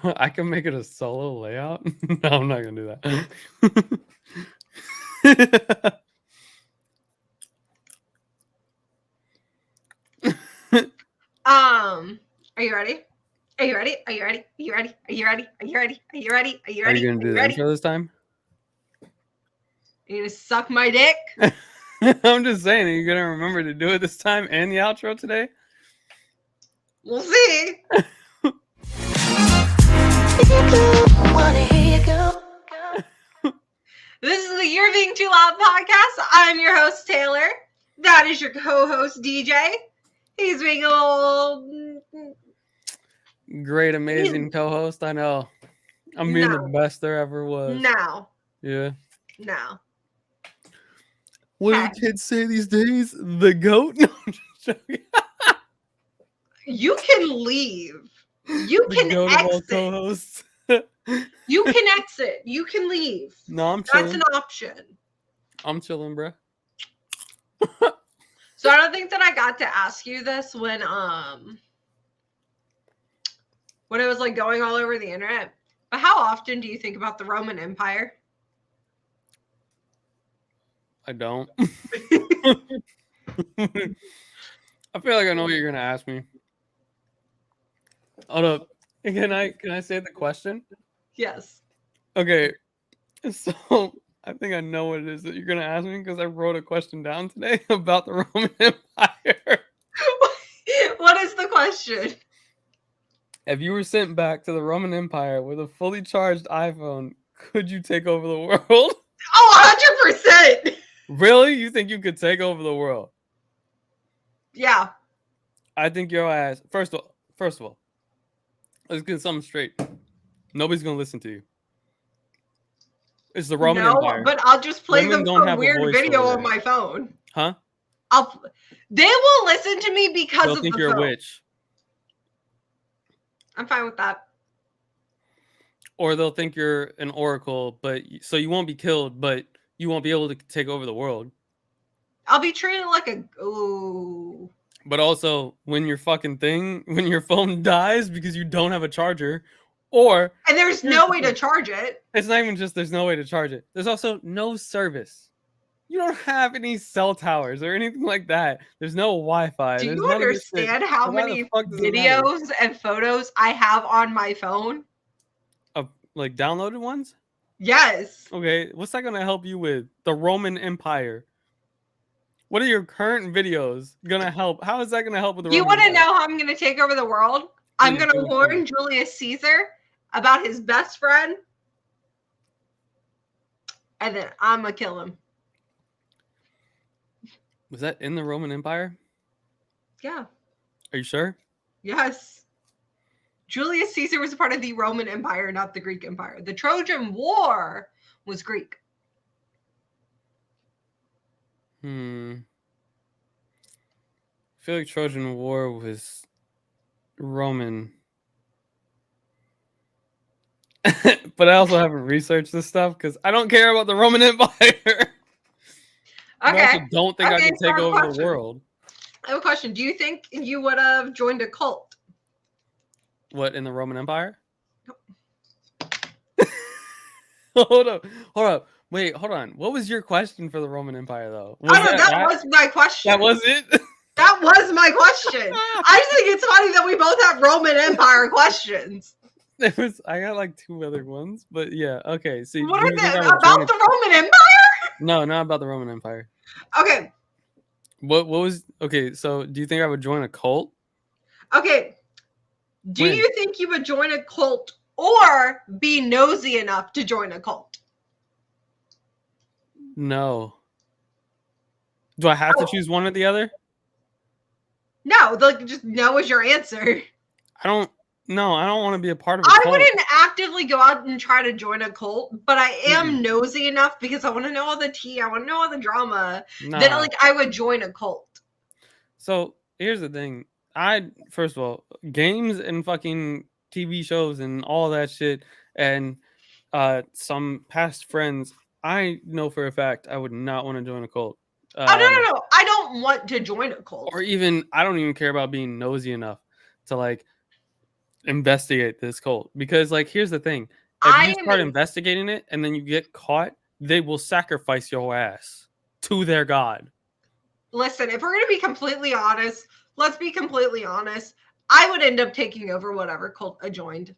I can make it a solo layout. No, I'm not gonna do that. Are you ready? Are you ready? Are you ready? Are you ready? Are you ready? Are you ready? Are you ready? Are you Are you ready? gonna Are do you the ready? intro this time? Are you gonna suck my dick? I'm just saying, are you gonna remember to do it this time and the outro today? We'll see. This is the You're Being Too Loud podcast. I'm your host, Taylor. That is your co-host, DJ. He's being a little... Great, amazing co-host. I know. I'm being the best there ever was. No. Yeah. No. What do the kids say these days? The goat? No, I'm just joking. You can leave. You The can goat of all exit. co-hosts. You can exit. You can leave. No, I'm chilling. That's an option. I'm chilling, bro. So I don't think that I got to ask you this when it was like going all over the internet. But how often do you think about the Roman Empire? I don't. I feel like I know what you're gonna ask me. Hold up. Can I say the question? Yes. Okay. So I think I know what it is that you're gonna ask me because I wrote a question down today about the Roman Empire. What is the question? If you were sent back to the Roman Empire with a fully charged iPhone, could you take over the world? Oh, 100%. Really? You think you could take over the world? Yeah. I think your ass. First of all, let's get something straight. Nobody's gonna listen to you. It's the Roman Empire. But I'll just play Women them don't some have a weird voice video over on there. my phone. Huh? They will listen to me because They'll of think the you're phone. a witch. I'm fine with that. Or they'll think you're an oracle, but so you won't be killed, but you won't be able to take over the world. I'll be treated like a... Ooh. But also, when your phone dies because you don't have a charger, or... And there's no way to charge it. It's not even just there's no way to charge it. There's also no service. You don't have any cell towers or anything like that. There's no Wi-Fi. Do There's you understand how many videos and photos I have on my phone? Like downloaded ones? Yes. Okay, what's that going to help you with? The Roman Empire. What are your current videos going to help? How is that going to help with the Roman Empire? You want to know how I'm going to take over the world? I'm going to warn Julius Caesar about his best friend. And then I'm going to kill him. Was that in the Roman Empire? Yeah. Are you sure? Yes. Julius Caesar was a part of the Roman Empire, not the Greek Empire. The Trojan War was Greek. I feel like Trojan War was Roman. But I also haven't researched this stuff because I don't care about the Roman Empire. I also don't think I can take over the world. I have a question. Do you think you would have joined a cult? What, in the Roman Empire? Hold up. Wait, hold on. What was your question for the Roman Empire, though? That was my question. That was it? That was my question. I just think it's funny that we both have Roman Empire questions. I got like two other ones, but yeah, okay. See, what are they about the Roman Empire? No, not about the Roman Empire. Okay. What was okay? So, do you think I would join a cult? Okay. Do you think you would join a cult or be nosy enough to join a cult? No. Do I have to choose one or the other? No, just no is your answer. I don't want to be a part of a cult. I wouldn't actively go out and try to join a cult, but I am nosy enough because I want to know all the tea. I want to know all the drama. That I would join a cult. So here's the thing. First of all, games and fucking TV shows and all that shit and some past friends, I know for a fact I would not want to join a cult. No. I don't want to join a cult. Or even, I don't even care about being nosy enough to like investigate this cult, because like here's the thing: if you I am start investigating it and then you get caught, they will sacrifice your ass to their god. Listen, if we're going to be completely honest, let's be completely honest. I would end up taking over whatever cult I joined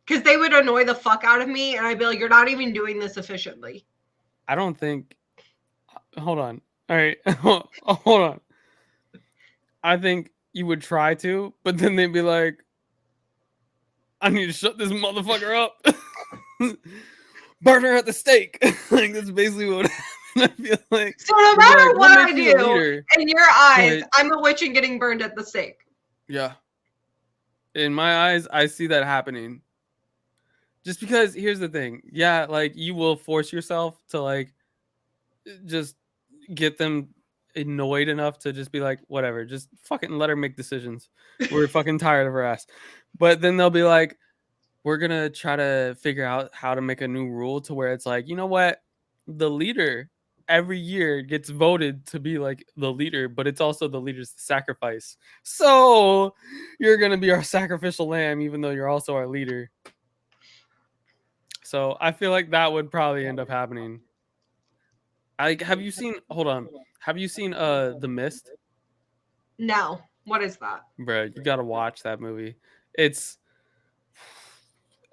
because they would annoy the fuck out of me, and I'd be like, "You're not even doing this efficiently." I don't think. Hold on. All right. Hold on. I think you would try to, but then they'd be like, I need to shut this motherfucker up. Burn her at the stake. Like, that's basically what I feel like. So no matter like, what I do, in your eyes, I'm a witch and getting burned at the stake. Yeah. In my eyes, I see that happening. Just because, here's the thing. Yeah, like, you will force yourself to, like, just get them annoyed enough to just be like, whatever, just fucking let her make decisions. We're fucking tired of her ass. But then they'll be like, we're gonna try to figure out how to make a new rule to where it's like, you know what, the leader every year gets voted to be like the leader, but it's also the leader's sacrifice. So you're gonna be our sacrificial lamb, even though you're also our leader. So I feel like that would probably end up happening. Have you seen? Hold on. Have you seen The Mist? No. What is that? Bro, you gotta watch that movie. It's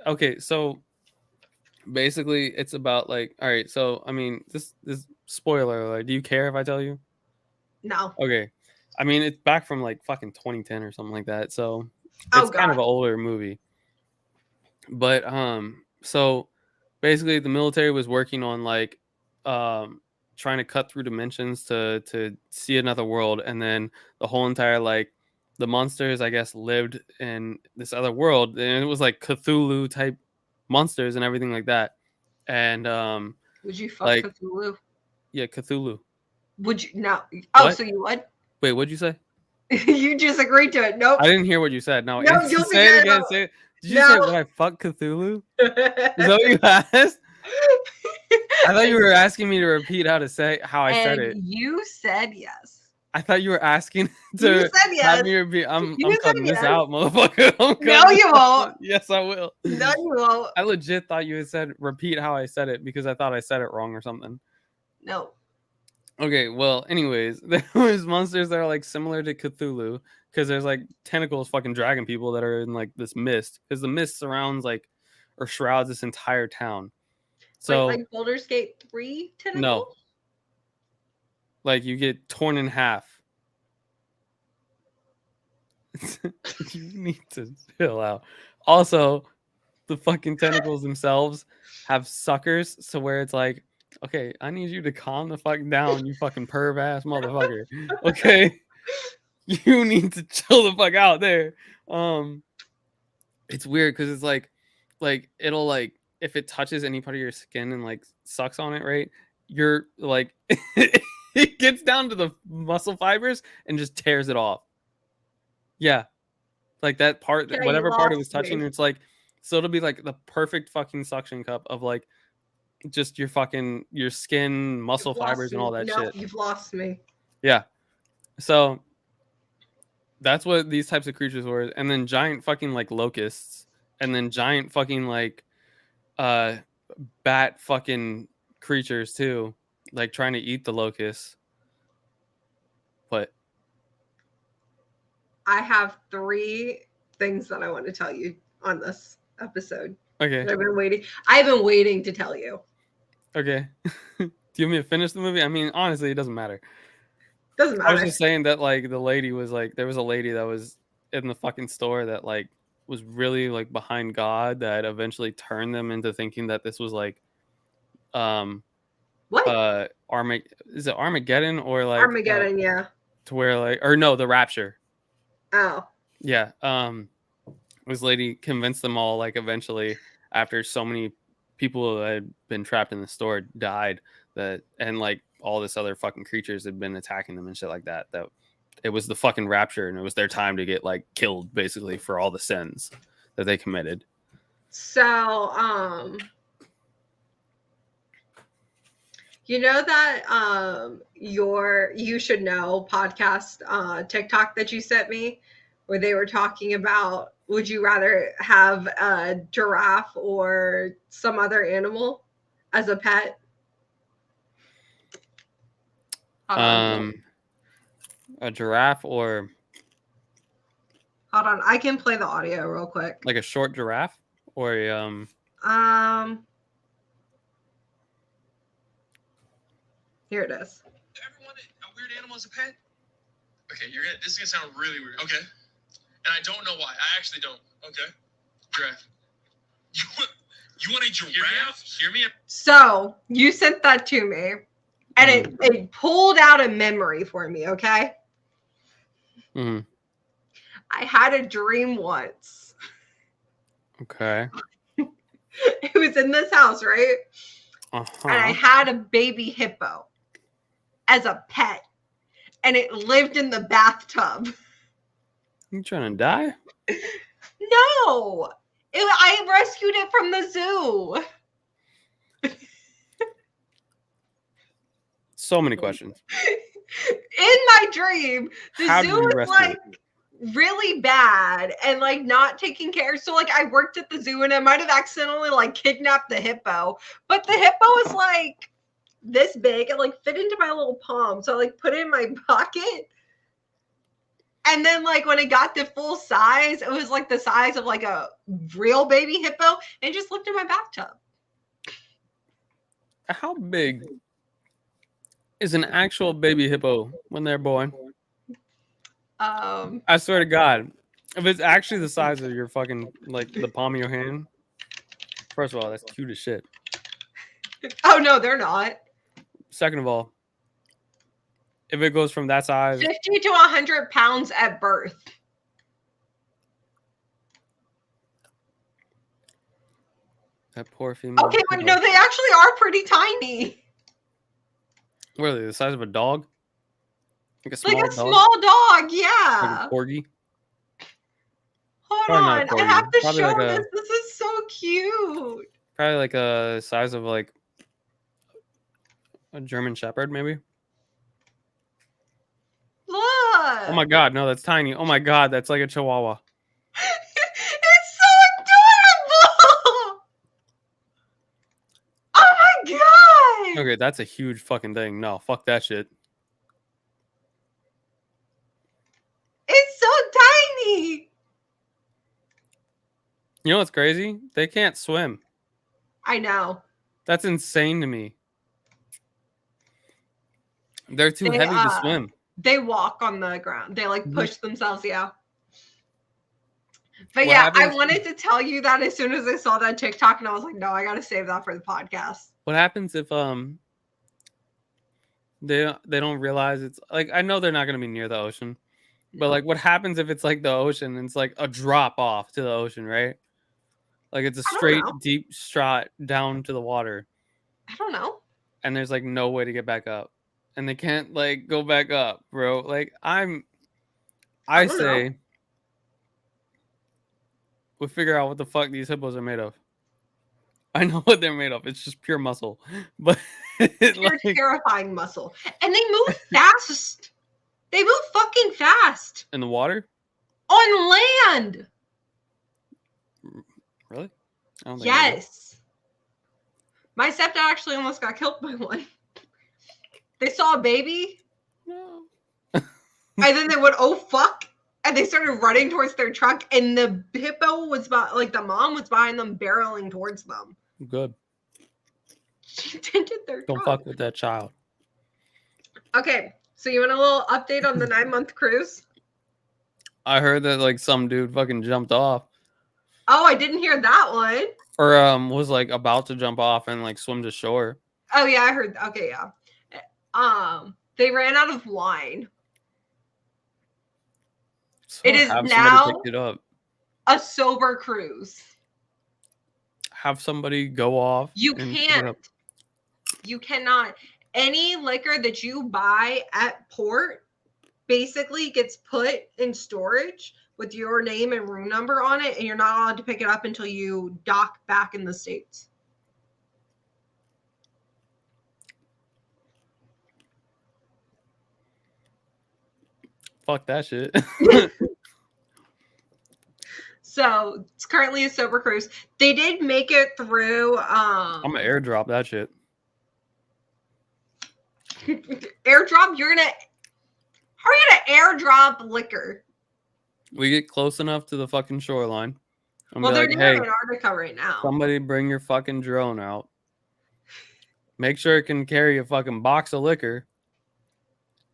okay. So basically, it's about like, all right. So I mean, this spoiler alert. Do you care if I tell you? No. Okay. I mean, it's back from like fucking 2010 or something like that. So it's kind of an older movie. But so basically, the military was working on like trying to cut through dimensions to see another world, and then the whole entire like the monsters, I guess, lived in this other world, and it was like Cthulhu type monsters and everything like that. And would you fuck like Cthulhu? Yeah, Cthulhu. Would you? No. Oh, what? So you would? Wait, what'd you say? You just agreed to it. Nope. I didn't hear what you said. No, you'll say it again. Say it. Did you say, would I fuck Cthulhu? Is that what you asked? I thought you were asking me to repeat how I said it. You said yes. I thought you were asking to have me repeat. I'm cutting this out, motherfucker. No, you won't. Yes, I will. No, you won't. I legit thought you had said repeat how I said it because I thought I said it wrong or something. No. Okay, well, anyways, there's monsters that are like similar to Cthulhu because there's like tentacles fucking dragging people that are in like this mist because the mist surrounds like or shrouds this entire town. So like Baldur's Gate 3 tentacles? No. Like you get torn in half. You need to chill out. Also, the fucking tentacles themselves have suckers, so where it's like, okay, I need you to calm the fuck down, you fucking perv ass motherfucker. Okay, you need to chill the fuck out there. It's weird because it's like it'll like if it touches any part of your skin and like sucks on it, right? You're like it gets down to the muscle fibers and just tears it off. Yeah, like that part, whatever part it was touching, it's like, so it'll be like the perfect fucking suction cup of like just your skin, muscle fibers, and all that shit. You've lost me. Yeah, so that's what these types of creatures were, and then giant fucking like locusts, and then giant fucking like bat fucking creatures too, like trying to eat the locusts. What? I have 3 things that I want to tell you on this episode. Okay. I've been waiting to tell you. Okay. Do you want me to finish the movie? I mean, honestly, it doesn't matter. Doesn't matter. I was just saying that like the lady was like, there was a lady that was in the fucking store that like was really like behind God that eventually turned them into thinking that this was like what? Is it Armageddon or like Armageddon, yeah. To where like, or no, the Rapture. Oh. Yeah. This lady convinced them all like eventually after so many people that had been trapped in the store died that, and like all this other fucking creatures had been attacking them and shit like that, that it was the fucking Rapture and it was their time to get like killed basically for all the sins that they committed. So you know that You Should Know podcast TikTok that you sent me where they were talking about, would you rather have a giraffe or some other animal as a pet? A giraffe or Hold on, I can play the audio real quick. like a short giraffe or a Here it is. Ever wanted a weird animal as a pet? Okay, this is gonna sound really weird. Okay, and I don't know why. I actually don't. Okay, giraffe. You want a giraffe? Hear me out. So you sent that to me, and it pulled out a memory for me. Okay. Mhm. I had a dream once. Okay. It was in this house, right? Uh-huh. And I had a baby hippo as a pet, and it lived in the bathtub. You trying to die? No, I rescued it from the zoo. So many questions. In my dream, the How did zoo you was rescue like it? really bad and like not taking care. So like I worked at the zoo and I might have accidentally like kidnapped the hippo, but the hippo was like this big and like fit into my little palm. So I like put it in my pocket. And then like when it got to full size, it was like the size of like a real baby hippo and just lived in my bathtub. How big is an actual baby hippo when they're born? I swear to God, if it's actually the size of your fucking like the palm of your hand, first of all, that's cute as shit. Oh no, they're not. Second of all, if it goes from that size, 50 to 100 pounds at birth. that poor female. Okay, wait, hippo. no, they actually are pretty tiny. What are they? The size of a dog? Like a small Like a dog? small dog, Like yeah. a corgi? Hold Probably not a on, I have corgi. to Probably show like a- this. This is so cute. Probably like a size of like a German Shepherd, maybe. Look. Oh my God, no, that's tiny. Oh my God, that's like a Chihuahua. It's so adorable. Oh my God. Okay, that's a huge fucking thing. No, fuck that shit. It's so tiny. You know what's crazy? They can't swim. I know. That's insane to me. They're too They, heavy to swim. They walk on the ground. They like push themselves, yeah. But What yeah, I happens- wanted to tell you that as soon as I saw that TikTok, and I was like, no, I gotta save that for the podcast. What happens if they don't realize it's like, I know they're not gonna be near the ocean, but like what happens if it's like the ocean and it's like a drop off to the ocean, right? Like it's a I don't straight know. deep strut down to the water, I don't know. and there's like no way to get back up, and they can't like go back up, bro. Like I don't know. say we figure out what the fuck these hippos are made of. I know what they're made of. It's just pure muscle, but They're like, terrifying muscle. And they move fast. They move fucking fast. in the water, On land. really? I don't think I did. Yes. My stepdad actually almost got killed by one. They saw a baby, No. and then they went, oh fuck. And they started running towards their truck, and the hippo was like the mom was behind them, barreling towards them. Good. She tinted their Don't truck. fuck with that child. Okay, so you want a little update on the 9-month cruise? I heard that like some dude fucking jumped off, Oh, I didn't hear that one. or was like about to jump off and like swim to shore. Oh yeah, I heard. Okay, yeah. They ran out of wine. So It is have somebody now pick it up. a sober cruise. Have somebody go off. You and pick it up. can't. You cannot. Any liquor that you buy at port basically gets put in storage with your name and room number on it, and you're not allowed to pick it up until you dock back in the States. Fuck that shit. So it's currently a sober cruise. They did make it through. I'm gonna airdrop that shit. Airdrop. You're gonna. How are you gonna airdrop liquor? We get close enough to the fucking shoreline. I'm Well, be they're like, near hey, Antarctica right now. somebody bring your fucking drone out. Make sure it can carry a fucking box of liquor.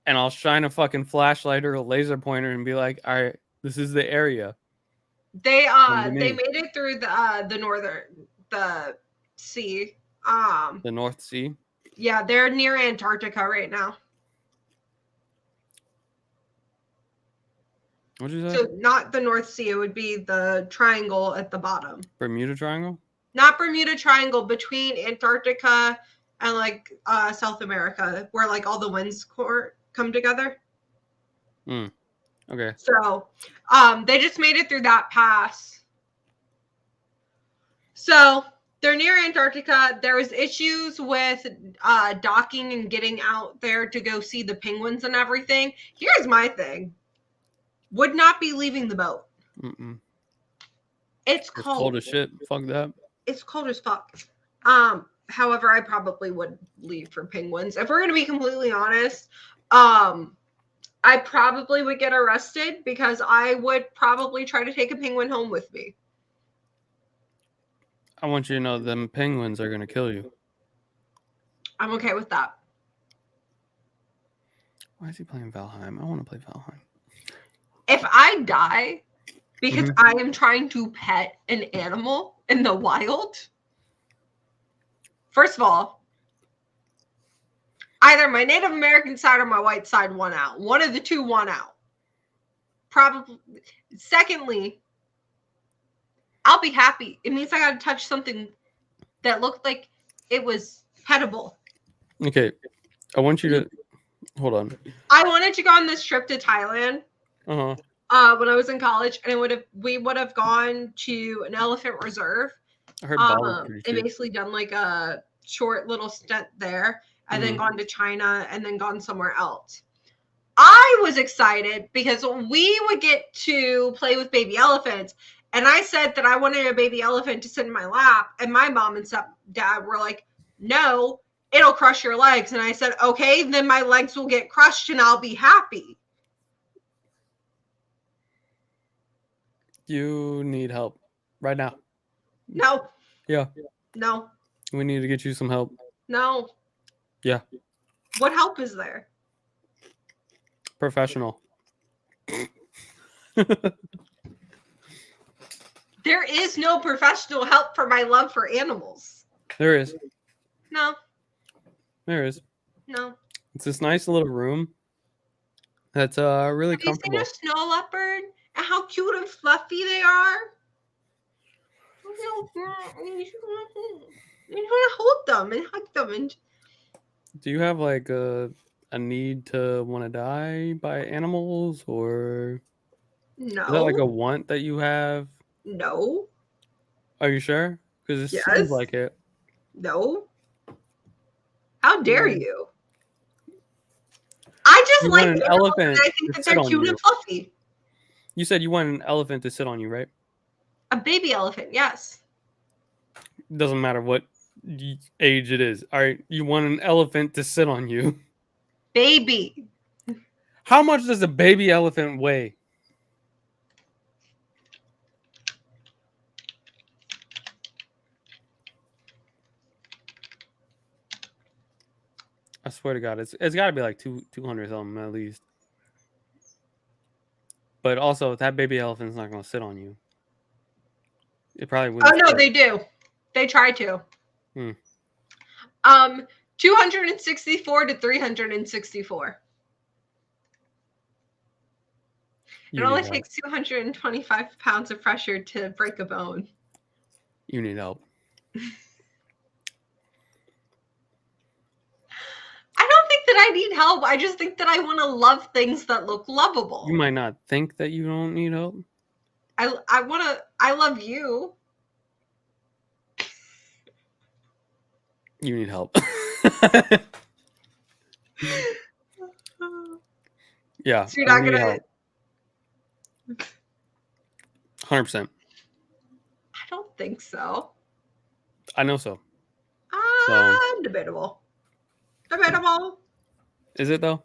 And I'll shine a fucking flashlight or a laser pointer and be like, all right, this is the area. They Come to they me. made it through the sea. The North Sea. Yeah, they're near Antarctica right now. What'd you say? So not the North Sea, it would be the triangle at the bottom. Bermuda Triangle? Not Bermuda Triangle, between Antarctica and like South America, where like all the winds come together. Okay. So they just made it through that pass. So they're near Antarctica. There was issues with docking and getting out there to go see the penguins and everything. Here's my thing. Would not be leaving the boat. Mm-mm. It's It's cold. cold as shit. Fuck that. It's cold as fuck. However, I probably would leave for penguins. If we're gonna be completely honest, I probably would get arrested because I would probably try to take a penguin home with me. I want you to know them penguins are gonna kill you. I'm okay with that. Why is he playing Valheim? I want to play Valheim. If I die because Mm-hmm. I am trying to pet an animal in the wild, first of all, either my Native American side or my white side won out. One of the two won out. Probably. Secondly, I'll be happy. It means I got to touch something that looked like it was petable. Okay. I want you to hold on. I wanted to go on this trip to Thailand Uh-huh. when I was in college, and we would have gone to an elephant reserve. I heard Bali was pretty And cheap. basically done like a short little stint there, and then gone to China, and then gone somewhere else. I was excited because we would get to play with baby elephants, and I said that I wanted a baby elephant to sit in my lap, and my mom and stepdad were like, no, it'll crush your legs. And I said, okay, then my legs will get crushed and I'll be happy. You need help right now. No. Yeah. No. We need to get you some help. No. Yeah. What help is there? Professional. There is no professional help for my love for animals. There is. No. There is. No. It's this nice little room that's really Have you comfortable. seen a snow leopard and how cute and fluffy they are? You want to hold them and hug them and Do you have like a need to want to die by animals, or no. is that like a want that you have? No. Are you sure? Because it Yes. seems like it. No. How dare you? I just You like want an animals, elephant and I think to that sit they're on cute you. and fluffy. You said you want an elephant to sit on you, right? A baby elephant, yes. Doesn't matter what age it is. All right, you want an elephant to sit on you. Baby. How much does a baby elephant weigh? I swear to God, it's got to be like 200 something at least. But also, that baby elephant's not going to sit on you. It probably Oh wouldn't. no, sit. they do. They try to. 264 to 364. It You only need help. takes 225 pounds of pressure to break a bone. You need help. I don't think that I need help. I just think that I want to love things that look lovable. You might not think that you don't need help. I love you. You need help. Yeah. So you're not you need gonna help. 100%. think so. I know so. Debatable. Debatable. Is it though?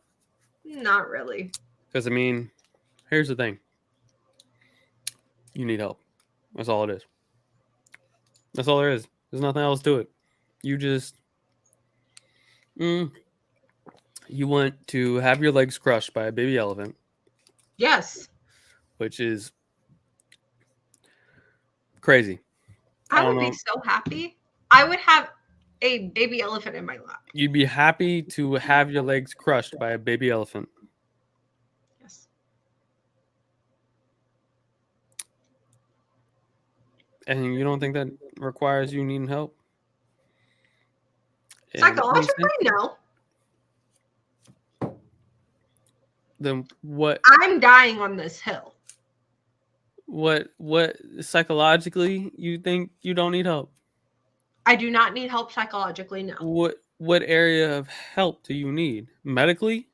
Not really. Because I mean, here's the thing. You need help. That's all it is. That's all there is. There's nothing else to it. You just you want to have your legs crushed by a baby elephant, Yes. which is crazy. I don't would be know. so happy. I would have a baby elephant in my lap. You'd be happy to have your legs crushed by a baby elephant. Yes. And you don't think that requires you needing help? And Psychologically, no. then what I'm dying on this hill. what psychologically you think you don't need help? I do not need help psychologically, no. What area of help do you need? Medically?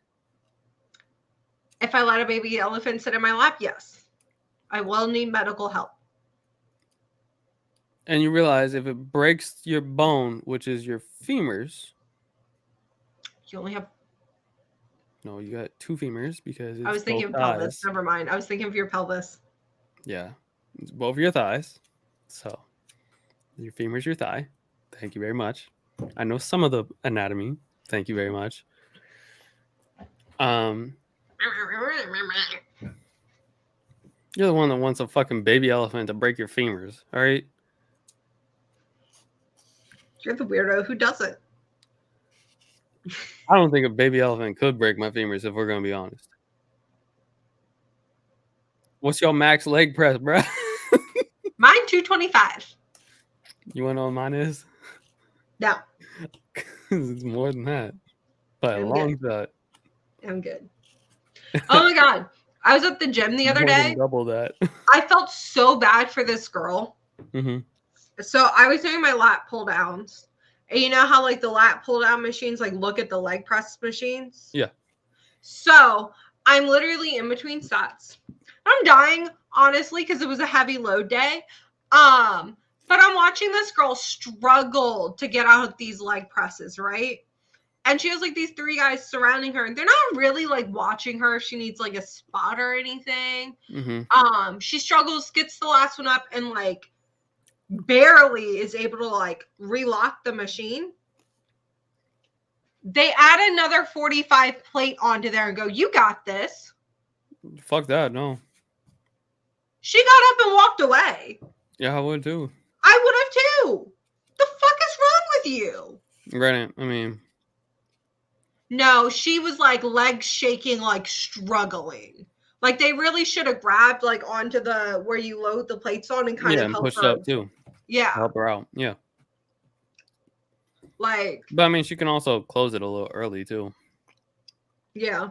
If I let a baby elephant sit in my lap, yes. I will need medical help. And you realize if it breaks your bone, which is your femurs, You only have. no, you got two femurs because it's I was thinking of both pelvis. thighs. Never mind. I was thinking of your pelvis. Yeah, it's both your thighs. So your femur's your thigh. Thank you very much. I know some of the anatomy. Thank you very much. You're the one that wants a fucking baby elephant to break your femurs. All right. You're the weirdo who doesn't. I don't think a baby elephant could break my femurs if we're gonna be honest. What's your max leg press, bro? Mine 225. You wanna know what mine is? No, It's more than that. By a I'm long shot. I'm good. Oh my god. I was at the gym the other More than day. double that. I felt so bad for this girl. hmm So I was doing my lat pull downs. And you know how like the lat pull down machines like look at the leg press machines? Yeah. So I'm literally in between sets. I'm dying, honestly, because it was a heavy load day. But I'm watching this girl struggle to get out these leg presses, right? And she has like these three guys surrounding her, and they're not really like watching her if she needs like a spot or anything. hmm She struggles, gets the last one up, and like barely is able to like relock the machine. They add another 45 plate onto there and go, "You got this." Fuck that, no. She got up and walked away. Yeah, I would too. I would have too. The fuck is wrong with you? Granted, I mean, No, she was like legs shaking, like struggling. Like they really should have grabbed like onto the where you load the plates on and kind yeah, of and help pushed her. up too. Yeah, Help her out. Yeah. like But I mean, she can also close it a little early too. yeah.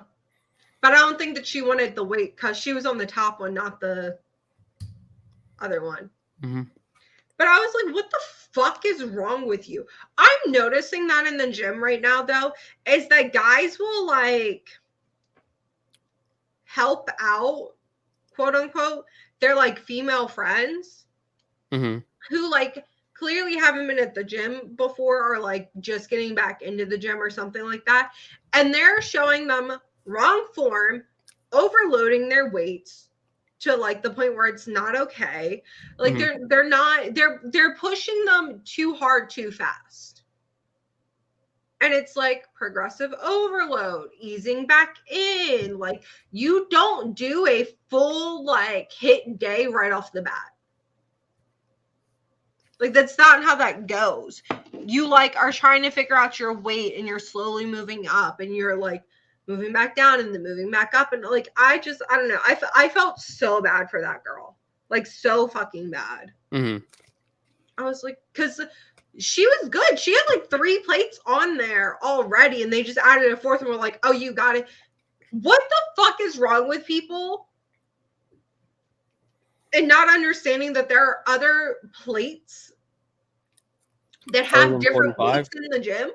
But I don't think that she wanted the weight because she was on the top one, not the other one. hmm But I was like, what the fuck is wrong with you? I'm noticing that in the gym right now, though, is that guys will like help out, quote unquote, their like female friends hmm who like clearly haven't been at the gym before or like just getting back into the gym or something like that. And they're showing them wrong form, overloading their weights to like the point where it's not okay. Like they're pushing them too hard too fast. And it's like progressive overload, easing back in. Like you don't do a full like hit day right off the bat. Like that's not how that goes. You like are trying to figure out your weight and you're slowly moving up and you're like moving back down and then moving back up. And like, I don't know. I felt so bad for that girl. Like so fucking bad. hmm I was like, because she was good. She had like 3 plates on there already. And they just added a 4th and were like, oh, you got it. What the fuck is wrong with people? And not understanding that there are other plates that have different 45? weights in the gym.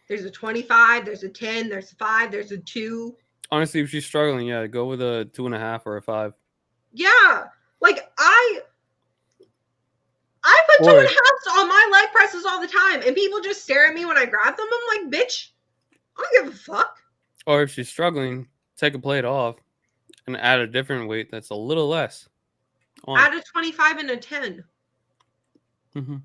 There's a 25, there's a 10, there's a 5, there's a 2. Honestly, if she's struggling, yeah, go with a 2.5 or a 5. Yeah. Like I to Or- enhance on my leg presses all the time, and people just stare at me when I grab them. I'm like, bitch, I don't give a fuck. Or if she's struggling, take a plate off and add a different weight that's a little less. Add a 25 and a 10. Mm-hmm.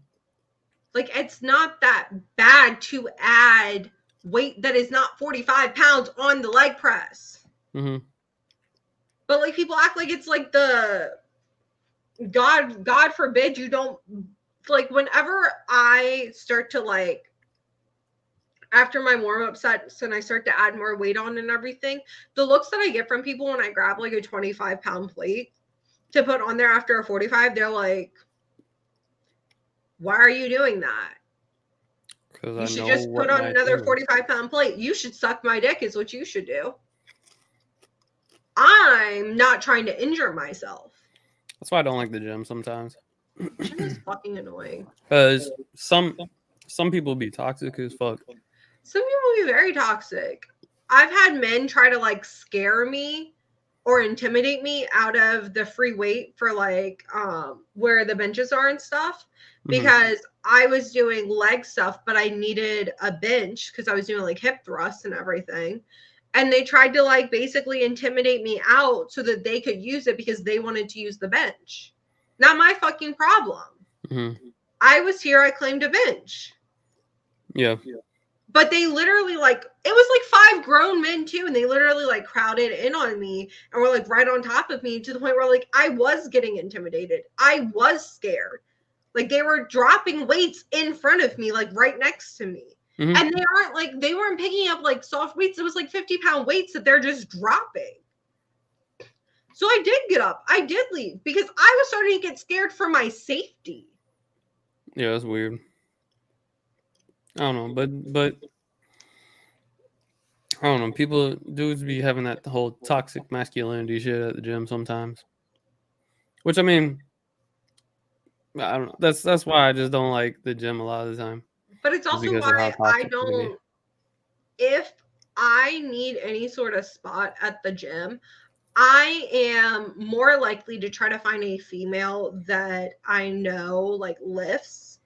Like, it's not that bad to add weight that is not 45 pounds on the leg press. Mm-hmm. But like, people act like it's like the God forbid you don't, like, whenever I start to, like, after my warm-up sets and I start to add more weight on and everything, the looks that I get from people when I grab like a 25-pound plate to put on there after a 45, they're like, why are you doing that? You should just put on another 45-pound plate. You should suck my dick is what you should do. I'm not trying to injure myself. That's why I don't like the gym sometimes. Gym is fucking annoying. Because some people be toxic as fuck. Some people be very toxic. I've had men try to like scare me or intimidate me out of the free weight for like where the benches are and stuff, because I was doing leg stuff, but I needed a bench because I was doing like hip thrusts and everything. And they tried to like basically intimidate me out so that they could use it because they wanted to use the bench. Not my fucking problem. Mm-hmm. I was here, I claimed a bench. Yeah. But they literally like, it was like 5 grown men too, and they literally like crowded in on me and were like right on top of me to the point where like I was getting intimidated. I was scared. Like they were dropping weights in front of me, like right next to me. Mm-hmm. And they weren't picking up like soft weights. It was like 50-pound weights that they're just dropping. So I did get up. I did leave because I was starting to get scared for my safety. Yeah, that's weird. I don't know, but I don't know. Dudes be having that whole toxic masculinity shit at the gym sometimes. Which I mean, I don't know. That's why I just don't like the gym a lot of the time. But it's also why I don't. If I need any sort of spot at the gym, I am more likely to try to find a female that I know like lifts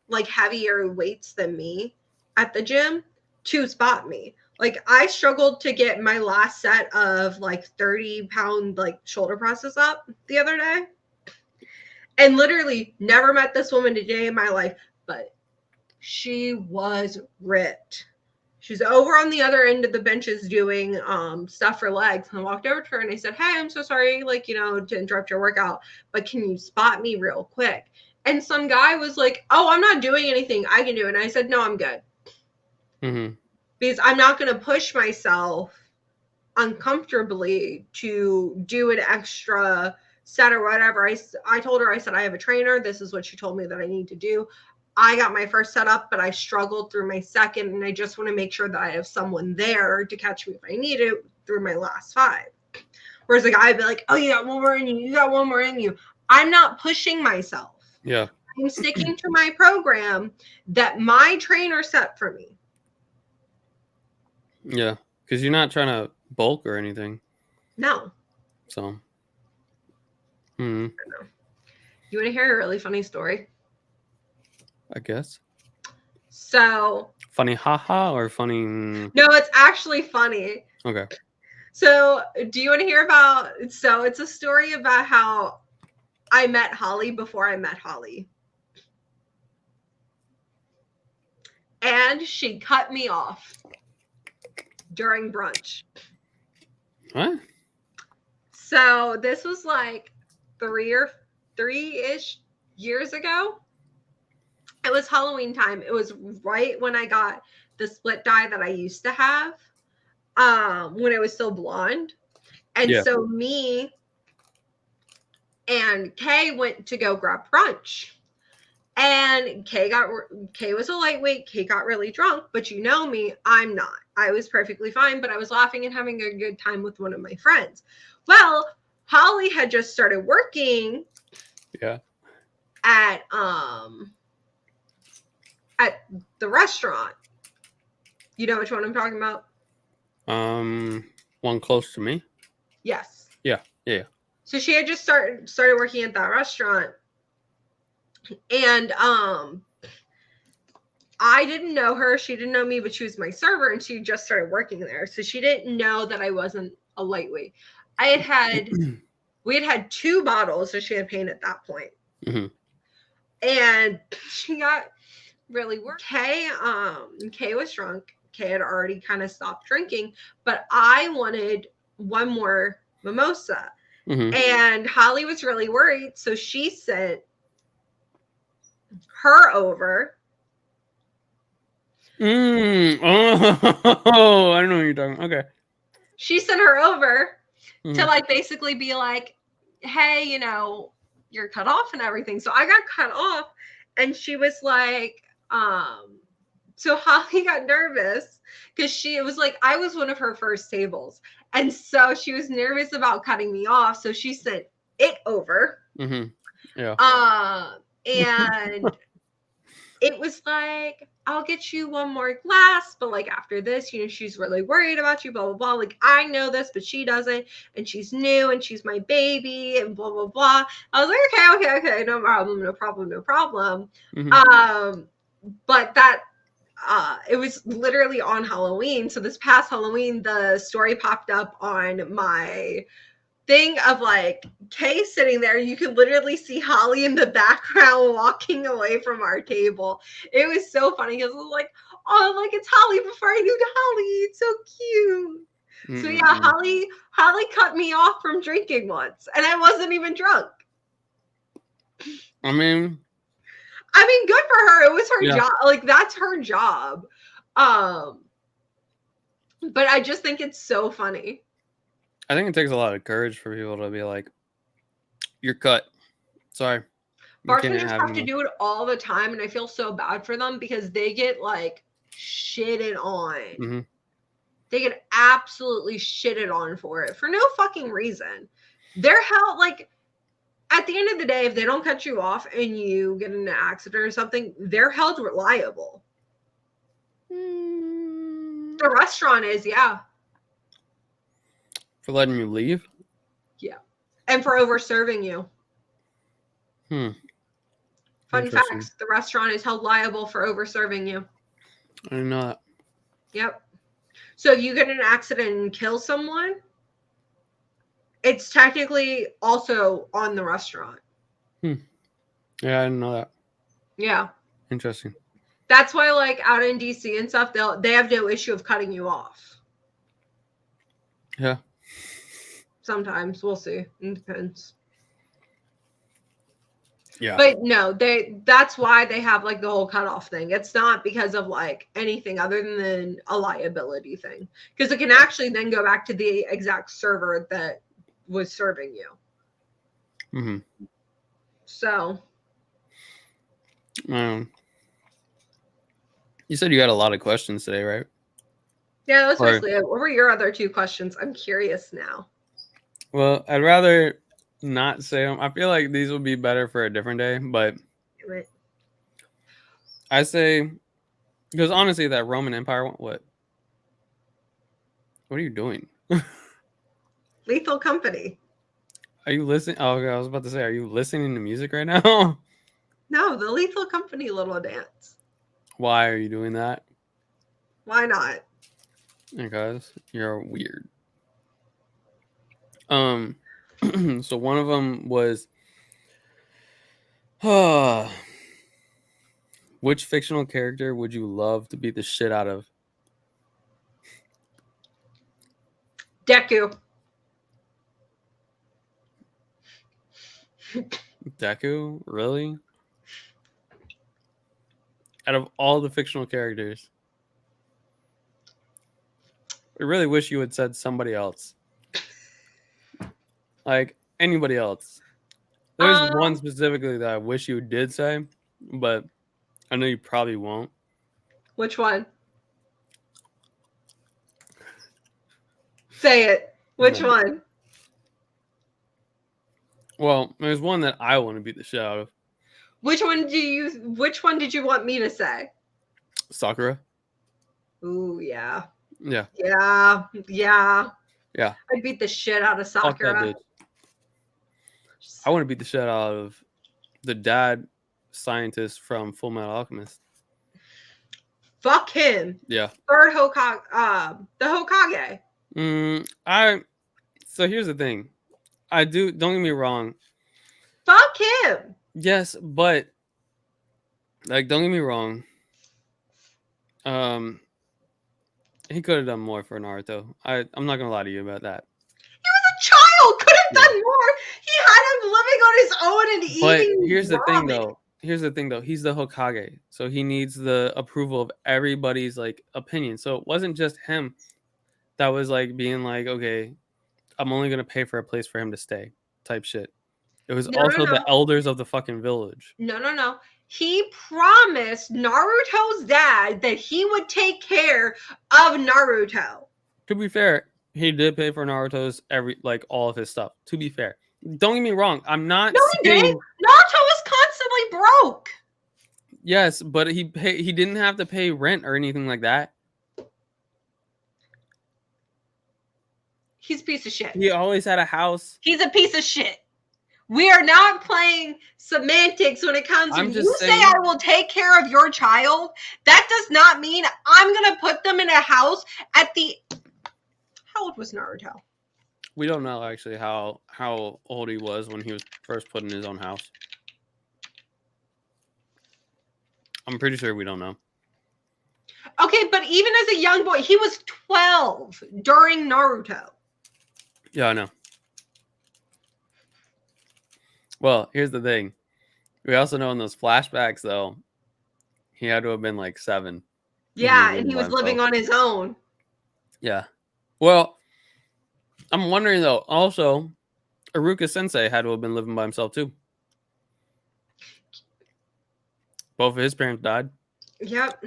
like heavier weights than me at the gym to spot me. Like I struggled to get my last set of like 30-pound like shoulder presses up the other day, and literally never met this woman a day in my life, but she was ripped. She's over on the other end of the benches doing stuff for legs. And I walked over to her and I said, hey, I'm so sorry, like, to interrupt your workout, but can you spot me real quick? And some guy was like, oh, I'm not doing anything. I can do it. And I said, no, I'm good. Mm-hmm. Because I'm not going to push myself uncomfortably to do an extra set or whatever. I told her, I said, I have a trainer. This is what she told me that I need to do. I got my first set up, but I struggled through my second, and I just want to make sure that I have someone there to catch me if I need it through my last 5. Whereas the guy would be like, oh, you got one more in you. You got one more in you. I'm not pushing myself. Yeah. I'm sticking to my program that my trainer set for me. Yeah. Because you're not trying to bulk or anything. No. So. You want to hear a really funny story? I guess. So. Funny haha or funny? No, it's actually funny. Okay. So do you want to hear about, so it's a story about how I met Holly before I met Holly. And she cut me off during brunch. What? So this was like 3-ish years ago. It was Halloween time. It was right when I got the split dye that I used to have, when it was still blonde. And so me and Kay went to go grab brunch. And Kay was a lightweight. Kay got really drunk, but you know me, I'm not. I was perfectly fine, but I was laughing and having a good time with one of my friends. Well, Holly had just started working at the restaurant. You know which one I'm talking about? One close to me. Yes. Yeah. So she had just started working at that restaurant. And I didn't know her. She didn't know me, but she was my server and she just started working there. So she didn't know that I wasn't a lightweight. We had had 2 bottles of champagne at that point. Mhm. And she got really worried. Kay was drunk. Kay had already kind of stopped drinking, but I wanted one more mimosa. Mhm. And Holly was really worried, so she sent her over. Oh, I know what you're talking about. Okay. She sent her over to Mhm. like basically be like, hey, you know, you're cut off and everything. So I got cut off and she was like, so Holly got nervous because it was like I was one of her first tables. And so she was nervous about cutting me off. So she sent it over. Mhm. Yeah. And it was like, I'll get you one more glass, but like after this, you know, she's really worried about you, blah, blah, blah. Like, I know this, but she doesn't. And she's new and she's my baby and blah, blah, blah. I was like, okay. No problem. Mhm. But that, it was literally on Halloween. So this past Halloween, the story popped up on my thing of like Kay sitting there. You could literally see Holly in the background walking away from our table. It was so funny because it was like, oh, like it's Holly before I knew Holly. It's so cute. So yeah, Holly cut me off from drinking once, and I wasn't even drunk. I mean, good for her. It was her yeah. job. Like that's her job. But I just think it's so funny. I think it takes a lot of courage for people to be like, "You're cut. Sorry." Bartenders have to do it all the time, and I feel so bad for them because they get like shitted on. Mm-hmm. They get absolutely shitted on for it for no fucking reason. They're held like at the end of the day, if they don't cut you off and you get in an accident or something, they're held reliable. The restaurant is, yeah. For letting you leave? Yeah. And for over serving you. Fun facts, the restaurant is held liable for over serving you. I didn't know that. Yep. So if you get in an accident and kill someone, it's technically also on the restaurant. Yeah, I didn't know that. Yeah. Interesting. That's why, like, out in DC and stuff, they have no issue of cutting you off. Yeah. Sometimes. We'll see. It depends. Yeah. But no, that's why they have like the whole cutoff thing. It's not because of like anything other than a liability thing. Because it can actually then go back to the exact server that was serving you. Mm-hmm. So you said you had a lot of questions today, right? yeah, that's basically it. What were your other 2 questions? I'm curious now. Well, I'd rather not say them. I feel like these would be better for a different day, but I say, because honestly, that Roman Empire, what are you doing? Lethal Company. Are you listening? Oh, okay, I was about to say, are you listening to music right now? No, the Lethal Company little dance. Why are you doing that? Why not? Because you're weird. So one of them was, which fictional character would you love to beat the shit out of? Deku. Deku? Really? Out of all the fictional characters, I really wish you had said somebody else. Like anybody else. There's one specifically that I wish you did say, but I know you probably won't. Which one? Say it. Which one? Well, there's one that I want to beat the shit out of. Which one did you want me to say? Sakura. Ooh, yeah. Yeah. Yeah. Yeah. Yeah. I'd beat the shit out of Sakura. I want to beat the shit out of the dad scientist from Full Metal Alchemist. Fuck him. Yeah. Third Hokage. The Hokage. So here's the thing. Don't get me wrong. Fuck him. Yes, but like, don't get me wrong. He could have done more for Naruto. I'm not gonna lie to you about that. He was a child. Could have done more. He had him living on his own and But eating. here's the thing, ramen. though. He's the Hokage, so he needs the approval of everybody's like opinion. So it wasn't just him that was like being like, okay, I'm only gonna pay for a place for him to stay, type shit. It was also the elders of the fucking village. No. He promised Naruto's dad that he would take care of Naruto. To be fair, he did pay for Naruto's all of his stuff. To be fair, don't get me wrong. I'm not saying Naruto was constantly broke. Yes, but he didn't have to pay rent or anything like that. He's a piece of shit. He always had a house. He's a piece of shit. We are not playing semantics when it comes to you say I will take care of your child. That does not mean I'm going to put them in a house at the... How old was Naruto? We don't know actually how old he was when he was first put in his own house. I'm pretty sure we don't know. Okay, but even as a young boy, he was 12 during Naruto. Yeah, I know. Well, here's the thing. We also know in those flashbacks, though, he had to have been like 7. Yeah, and he was living on his own. Yeah. Well, I'm wondering, though, also, Iruka Sensei had to have been living by himself, too. Both of his parents died. Yep.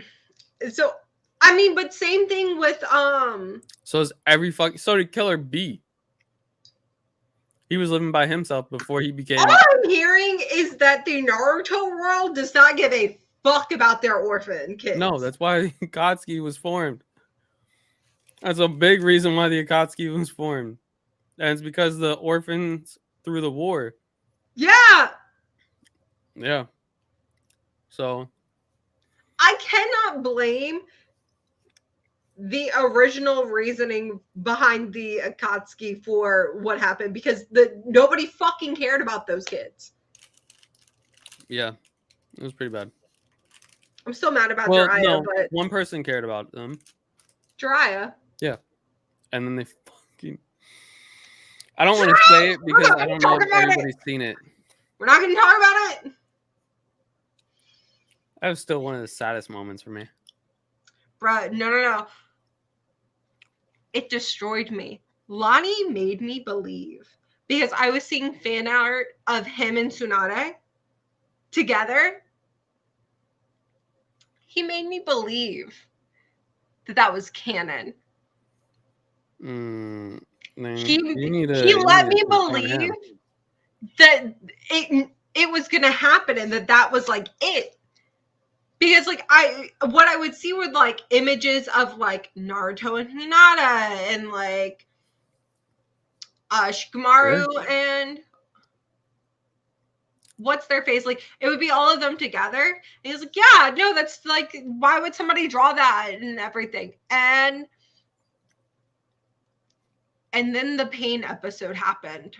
So, I mean, but same thing with, So did Killer B. He was living by himself before he became... All I'm hearing is that the Naruto world does not give a fuck about their orphan kids. No, that's why the Akatsuki was formed. That's a big reason why the Akatsuki was formed. And it's because the orphans through the war. Yeah. Yeah. So... I cannot blame the original reasoning behind the Akatsuki for what happened because nobody fucking cared about those kids. Yeah, it was pretty bad. I'm still mad about Jiraiya, but one person cared about them. Jiraiya. Yeah, and then they fucking. I don't want to say it because I don't know if everybody's seen it. We're not going to talk about it. That was still one of the saddest moments for me. Bruh, no. It destroyed me. Lonnie made me believe because I was seeing fan art of him and Tsunade together. He made me believe that was canon. He let me believe that it was going to happen and that was like it. Because what I would see were like images of like Naruto and Hinata and like Shikamaru and what's their face? Like it would be all of them together. And he was like, yeah, no, that's like, why would somebody draw that and everything? And then the pain episode happened.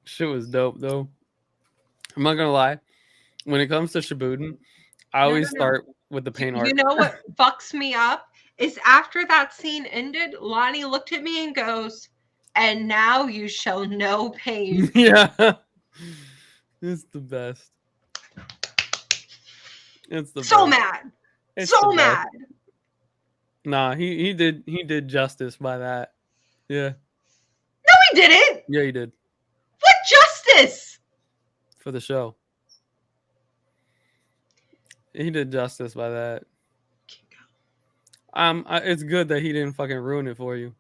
Shit was dope though. I'm not gonna lie. When it comes to Shippuden, I always start with the pain art. You know what fucks me up is after that scene ended, Lonnie looked at me and goes, "And now you shall know pain." Yeah, it's the best. It's the so best. mad, it's so mad. Nah, he did justice by that. Yeah. No, he didn't. Yeah, he did. What justice? For the show. He did justice by that. It's good that he didn't fucking ruin it for you.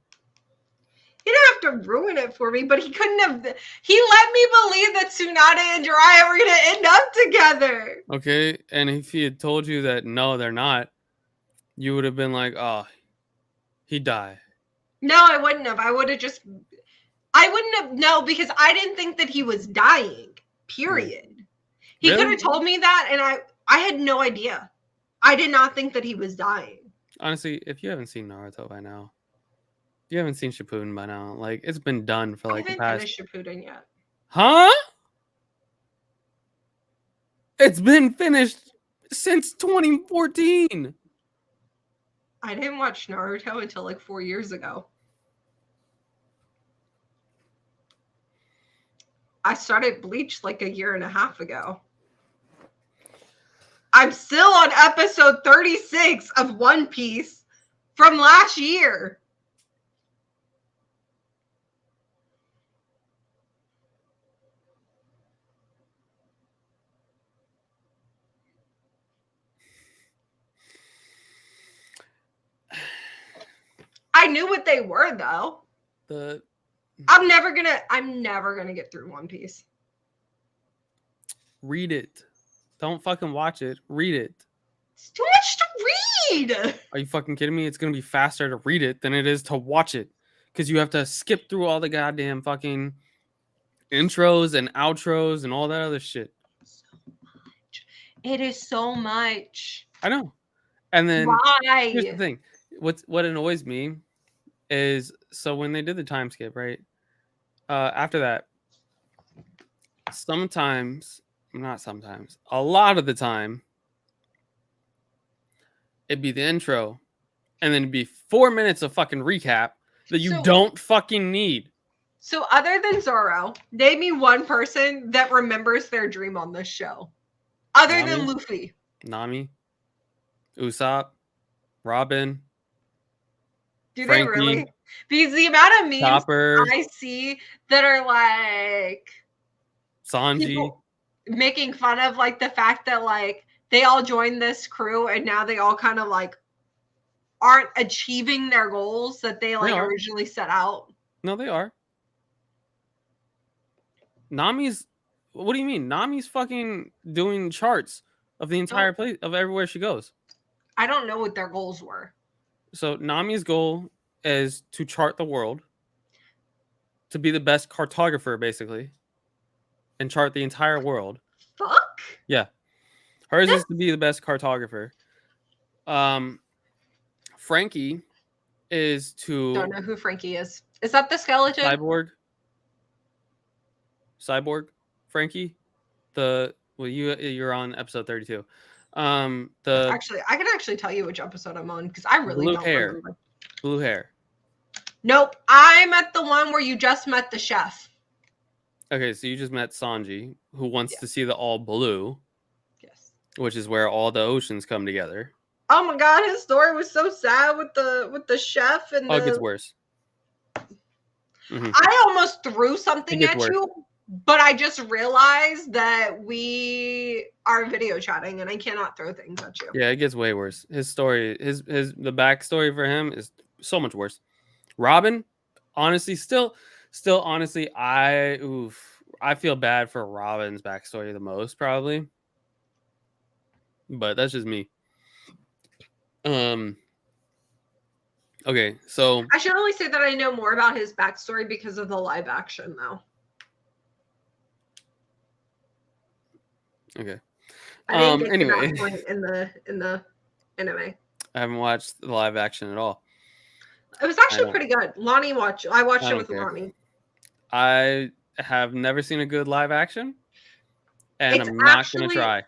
He didn't have to ruin it for me, but he couldn't have. He let me believe that Tsunade and Jiraiya were gonna end up together. Okay, and if he had told you that no, they're not, you would have been like, "Oh, he died." No, I wouldn't have. I wouldn't have. No, because I didn't think that he was dying. Period. He Really? could have told me that, and I had no idea. I did not think that he was dying. Honestly, if you haven't seen Naruto by now, if you haven't seen Shippuden by now, like it's been done for I like the haven't past. finished Shippuden yet. Huh? It's been finished since 2014. I didn't watch Naruto until like 4 years ago. I started Bleach like a year and a half ago. I'm still on episode 36 of One Piece from last year. I knew what they were though. I'm never gonna get through One Piece. Read it. Don't fucking watch it. Read it. It's too much to read. Are you fucking kidding me? It's gonna be faster to read it than it is to watch it. Because you have to skip through all the goddamn fucking intros and outros and all that other shit. It is so much. I know. And then Why? here's the thing. What annoys me is so when they did the time skip, right? After that, a lot of the time, it'd be the intro, and then it'd be 4 minutes of fucking recap that you don't fucking need. So other than Zoro, name me one person that remembers their dream on this show. Other than Luffy. Nami, Usopp, Robin. Do Frankie, they really? Because the amount of memes Chopper, I see that are like Sanji, people making fun of like the fact that like they all joined this crew and now they all kind of like aren't achieving their goals that they like originally set out. No, they are. Nami's. What do you mean? Nami's fucking doing charts of the entire place of everywhere she goes. I don't know what their goals were. So Nami's goal is to chart the world, to be the best cartographer, basically, and chart the entire world. Fuck. Yeah, hers is to be the best cartographer. Frankie is to. Don't know who Frankie is. Is that the skeleton? Cyborg, Frankie. You're on episode 32. Actually, I can actually tell you which episode I'm on because I really don't remember. Blue hair. Nope, I'm at the one where you just met the chef. Okay, so you just met Sanji, who wants to see the all blue. Yes. Which is where all the oceans come together. Oh my god, his story was so sad with the chef and it gets worse. Mm-hmm. I almost threw something at you, but I just realized that we are video chatting and I cannot throw things at you. Yeah, it gets way worse. His story, the backstory for him is so much worse. Robin, honestly, still honestly, I feel bad for Robin's backstory the most, probably. But that's just me. Okay, so I should only say that I know more about his backstory because of the live action, though. Okay. I didn't get to that point in the anime. I haven't watched the live action at all. It was actually pretty good. I watched it with Lonnie. I have never seen a good live action, and I'm not going to try.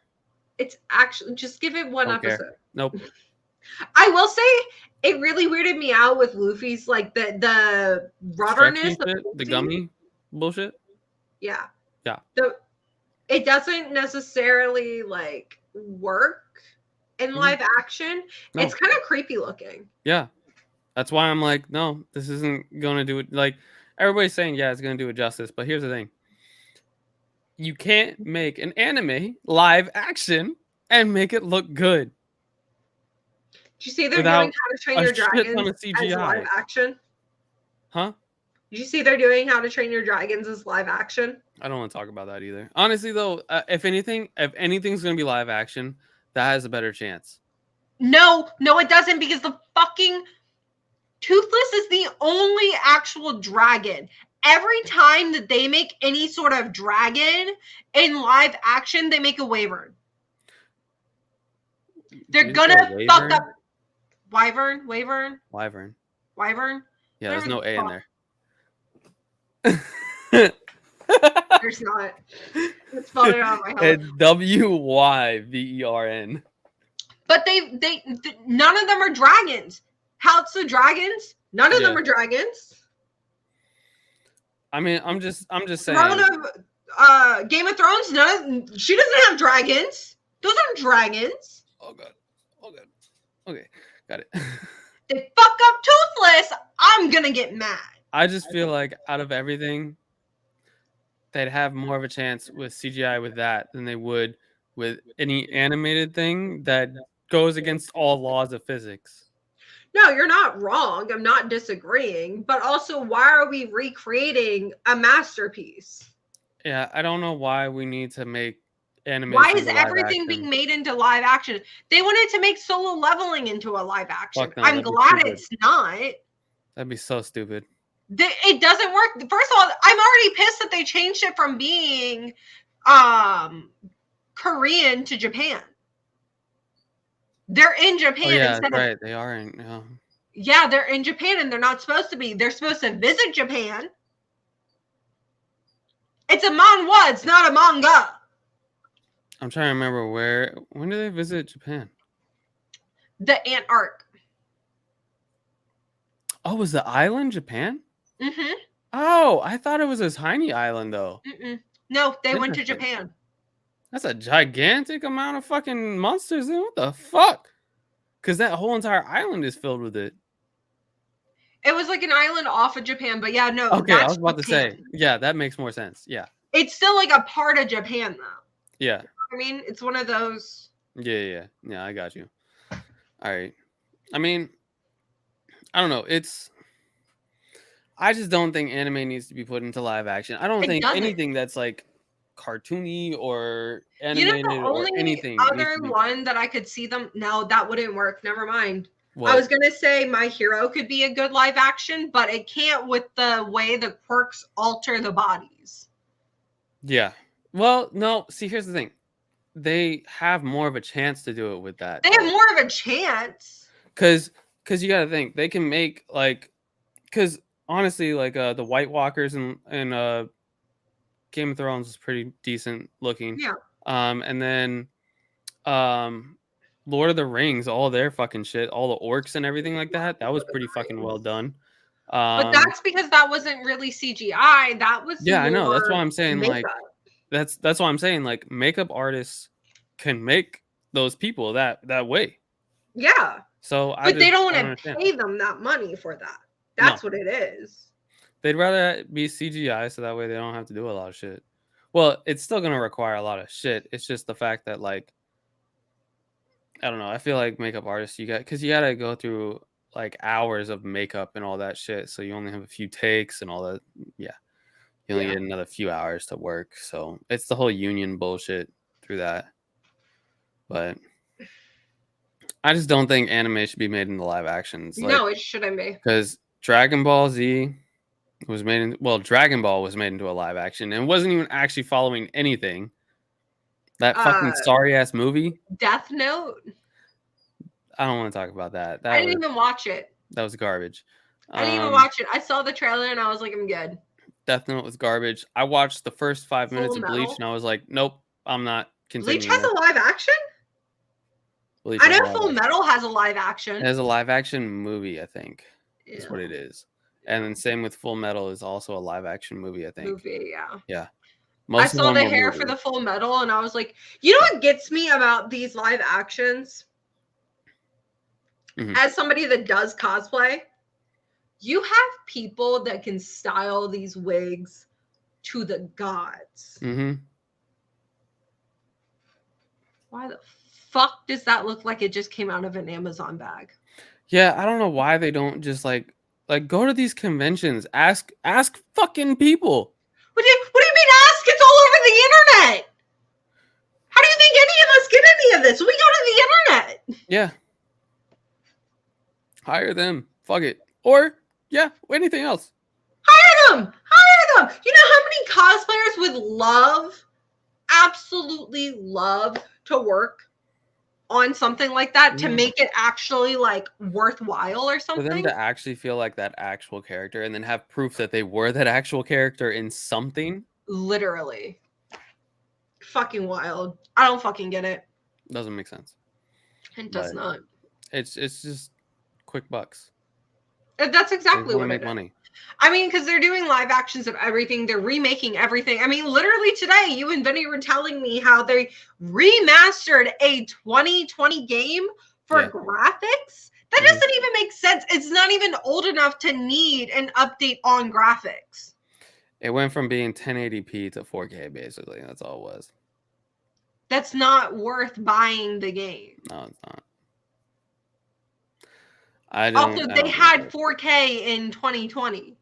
It's actually just give it one episode. Nope. I will say it really weirded me out with Luffy's like the rubberness, the gummy bullshit. Yeah. Yeah. It doesn't necessarily like work in live action. No. It's kind of creepy looking. Yeah. That's why I'm like, no, this isn't going to do it. Like everybody's saying, yeah, it's going to do it justice. But here's the thing. You can't make an anime live action and make it look good. Did you see they're doing How to Train Your Dragons as live action? Huh? Did you see they're doing How to Train Your Dragons as live action? I don't want to talk about that either. Honestly, though, if anything's going to be live action, that has a better chance. No, it doesn't, because the fucking Toothless is the only actual dragon. every time that they make any sort of dragon in live action, they make a wyvern. They're You gonna said fuck wyvern? up wyvern. Wyvern. Yeah, there's Whatever no the A in fuck. there. There's not. It's spelled it out of my head. It's Wyvern. But they none of them are dragons. House of Dragons, none of them Yeah. are dragons. I mean, I'm just saying. Throne of Game of Thrones, she doesn't have dragons. Those aren't dragons. Oh god. Okay, got it. They fuck up Toothless. I'm gonna get mad. I just feel like out of everything, they'd have more of a chance with CGI with that than they would with any animated thing that goes against all laws of physics. No, you're not wrong. I'm not disagreeing. But also, why are we recreating a masterpiece? Yeah, I don't know why we need to make animation. Why is into live everything action. being made into live action? They wanted to make Solo Leveling into a live action. Fuck no, I'm that'd be glad stupid. it's not. That'd be so stupid. It doesn't work. First of all, I'm already pissed that they changed it from being Korean to Japan. They're in Japan Oh yeah, instead right. of They are in. yeah, they're in Japan and they're not supposed to be. They're supposed to visit Japan. It's a manhwa, it's not a manga. I'm trying to remember when did they visit Japan? The Antarctic. Oh, was the island Japan? Mm-hmm. Oh, I thought it was a tiny island though. Mm-mm. No, they went to Interesting. Japan. That's a gigantic amount of fucking monsters. Then what the fuck? Because that whole entire island is filled with it. It was like an island off of Japan, but yeah, no. Okay, I that's was about to Japan. say, yeah, that makes more sense. Yeah, It's still like a part of Japan, though. yeah, I mean, it's one of those. yeah. I got you. All right. I mean, I don't know. I just don't think anime needs to be put into live action. I don't It think doesn't. anything that's like cartoony or You animated know, the or only anything. needs other to be- one that I could see them. No, that wouldn't work. Never mind. What? I was gonna say My Hero could be a good live action, but it can't with the way the quirks alter the bodies. Yeah. Well, no. See, here's the thing. They have more of a chance to do it with that. They have more of a chance. Because you got to think they can make like, because honestly, like the White Walkers and Game of Thrones was pretty decent looking. Yeah. And then Lord of the Rings, all their fucking shit, all the orcs and everything like that. That was pretty fucking well done. But that's because that wasn't really CGI. That was yeah, I know. That's more why I'm saying like makeup. that's why I'm saying like makeup artists can make those people that way. Yeah, So but they don't I want to understand. pay them that money for that. That's what it is. They'd rather be CGI so that way they don't have to do a lot of shit. Well, it's still gonna require a lot of shit. It's just the fact that like I don't know. I feel like makeup artists you gotta go through like hours of makeup and all that shit. So you only have a few takes and all that. Yeah. You only Yeah. get another few hours to work. So it's the whole union bullshit through that. But I just don't think anime should be made into live actions. No, it shouldn't be. Because Dragon Ball Z was Dragon Ball was made into a live action and wasn't even actually following anything. That fucking sorry ass movie. Death Note. I don't want to talk about that. I didn't even watch it. That was garbage. I didn't even watch it. I saw the trailer and I was like, I'm good. Death Note was garbage. I watched the first 5 minutes Full of Bleach Metal? and I was like, nope, I'm not continuing. Bleach has a live action? Bleach I has a know live Full action. Metal has a live action. It has a live action movie, I think. Is Yeah. what it is. And then same with Full Metal is also a live action movie, I think. Movie, yeah. Most I of saw them the were hair for movies. the Full Metal and I was like, you know what gets me about these live actions? Mhm. As somebody that does cosplay, you have people that can style these wigs to the gods. Mhm. Why the fuck does that look like it just came out of an Amazon bag? Yeah, I don't know why they don't just like go to these conventions. Ask fucking people. What do you mean ask? It's all over the internet. How do you think any of us get any of this? We go to the internet. Yeah. Hire them. Fuck it. Or yeah, anything else. Hire them. Hire them. You know how many cosplayers would love, absolutely love to work on something like that to Yeah. make it actually like worthwhile or For them something? to actually feel like that actual character and then have proof that they were that actual character in something Literally. Fucking wild. I don't fucking get it. doesn't make sense. It does But not. it's just quick bucks. That's They exactly want to what make it is. money. I mean, because they're doing live actions of everything. They're remaking everything. I mean, literally today, you and Vinny were telling me how they remastered a 2020 game for Yeah. graphics. That Mhm. doesn't even make sense. It's not even old enough to need an update on graphics. It went from being 1080p to 4K basically. That's all it was. That's not worth buying the game. No, it's not. I Also, don't they think had so. 4K in 2020.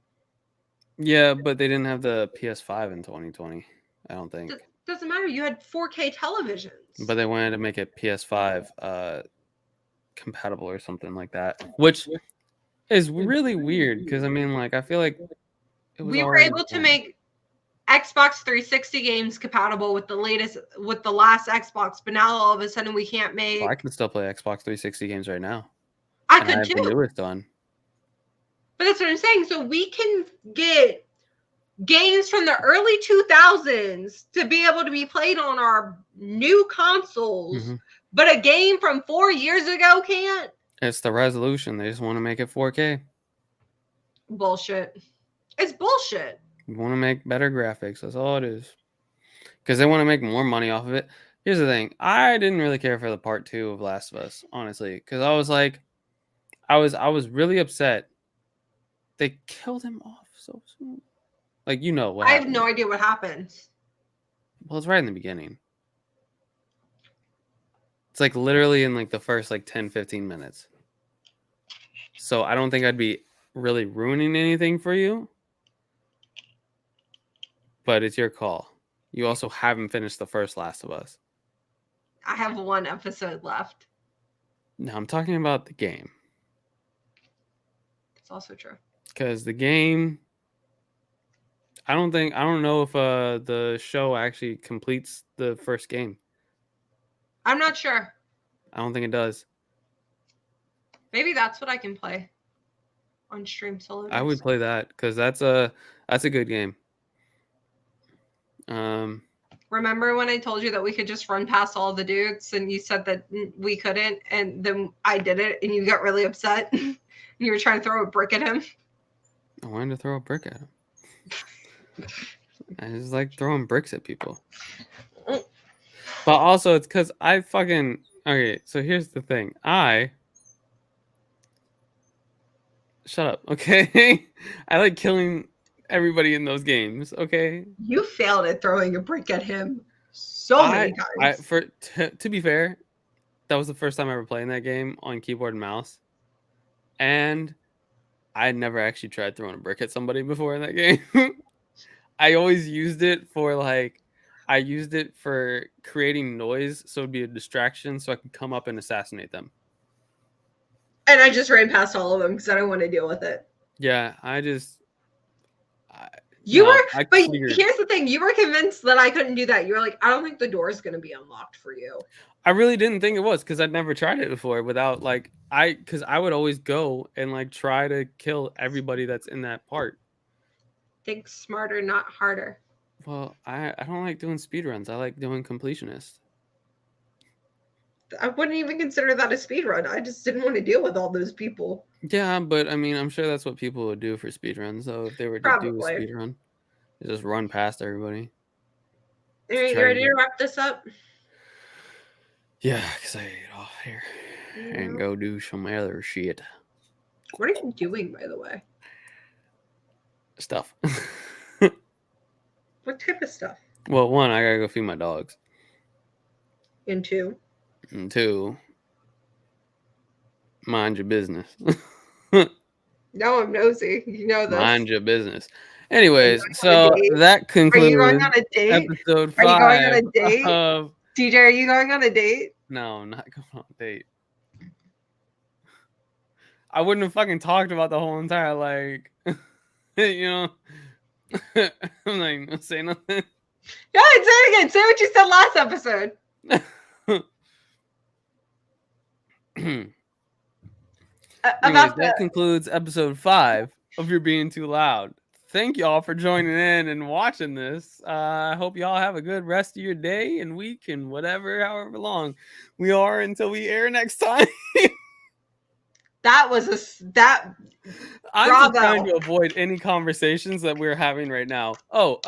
Yeah, but they didn't have the PS5 in 2020. I don't think. Doesn't matter. You had 4K televisions. But they wanted to make it PS5 compatible or something like that, which is really weird because I mean, like, I feel like it was we were already able to done. make Xbox 360 games compatible with the last Xbox, but now all of a sudden we can't make. Well, I can still play Xbox 360 games right now. I And could I have too. the newest one. But that's what I'm saying. So we can get games from the early 2000s to be able to be played on our new consoles, Mhm. but a game from 4 years ago can't? It's the resolution. They just want to make it 4K. Bullshit. It's bullshit. We want to make better graphics. That's all it is. Because they want to make more money off of it. Here's the thing. I didn't really care for the part 2 of Last of Us, honestly. Because I was like, I was really upset. They killed him off so soon. Like, you know what I have happened. no idea what happens. Well, it's right in the beginning. It's like literally in like the first like 10, 15 minutes. So I don't think I'd be really ruining anything for you. But it's your call. You also haven't finished the first Last of Us. I have one episode left. No, I'm talking about the game. It's also true. Because the game, I don't know if the show actually completes the first game. I'm not sure. I don't think it does. Maybe that's what I can play on stream solo. I would play that because that's a good game. Remember when I told you that we could just run past all the dudes and you said that we couldn't, and then I did it and you got really upset? You were trying to throw a brick at him. I wanted to throw a brick at him. I just like throwing bricks at people. But also it's because I fucking... Okay, so here's the thing. Shut up, okay? I like killing everybody in those games, okay? You failed at throwing a brick at him so many times. To be fair, that was the first time I ever playing that game on keyboard and mouse. And I had never actually tried throwing a brick at somebody before in that game. I always used it for creating noise so it'd be a distraction so I could come up and assassinate them. And I just ran past all of them because I don't want to deal with it. Yeah, here's the thing. You were convinced that I couldn't do that. You were like, I don't think the door is going to be unlocked for you. I really didn't think it was because I'd never tried it before without because I would always go and like try to kill everybody that's in that part. Think smarter, not harder. Well, I don't like doing speedruns. I like doing completionists. I wouldn't even consider that a speedrun. I just didn't want to deal with all those people. Yeah, but I mean, I'm sure that's what people would do for speedruns. So if they were to do a speedrun, they just run past everybody. All right, you ready to wrap this up? Yeah, because I get off here and go do some other shit. What are you doing, by the way? Stuff. What type of stuff? Well, one, I gotta go feed my dogs. And two, mind your business. No, I'm nosy. You know this. Mind your business. Anyways, so that concludes Are you going on a date? episode 5. Are you going on a date? Of... DJ, are you going on a date? No, I'm not going on a date. I wouldn't have fucking talked about the whole entire, I'm not even gonna say nothing. Go ahead, say it again. Say what you said last episode. Anyways, About that the concludes episode 5 of You're Being Too Loud. Thank y'all for joining in and watching this. I hope y'all have a good rest of your day and week and whatever, however long we are until we air next time. that was that. I'm just trying Bravo. to avoid any conversations that we're having right now. Oh,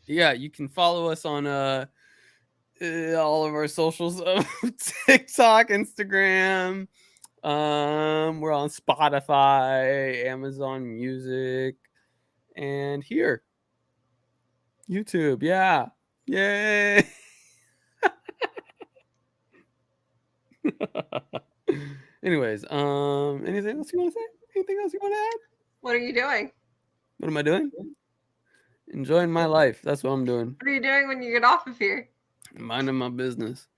yeah, you can follow us on all of our socials of TikTok, Instagram. We're on Spotify, Amazon Music, and here. YouTube, yeah. Yay. Anyways, anything else you want to say? Anything else you want to add? What are you doing? What am I doing? Enjoying my life. That's what I'm doing. What are you doing when you get off of here? Minding my business.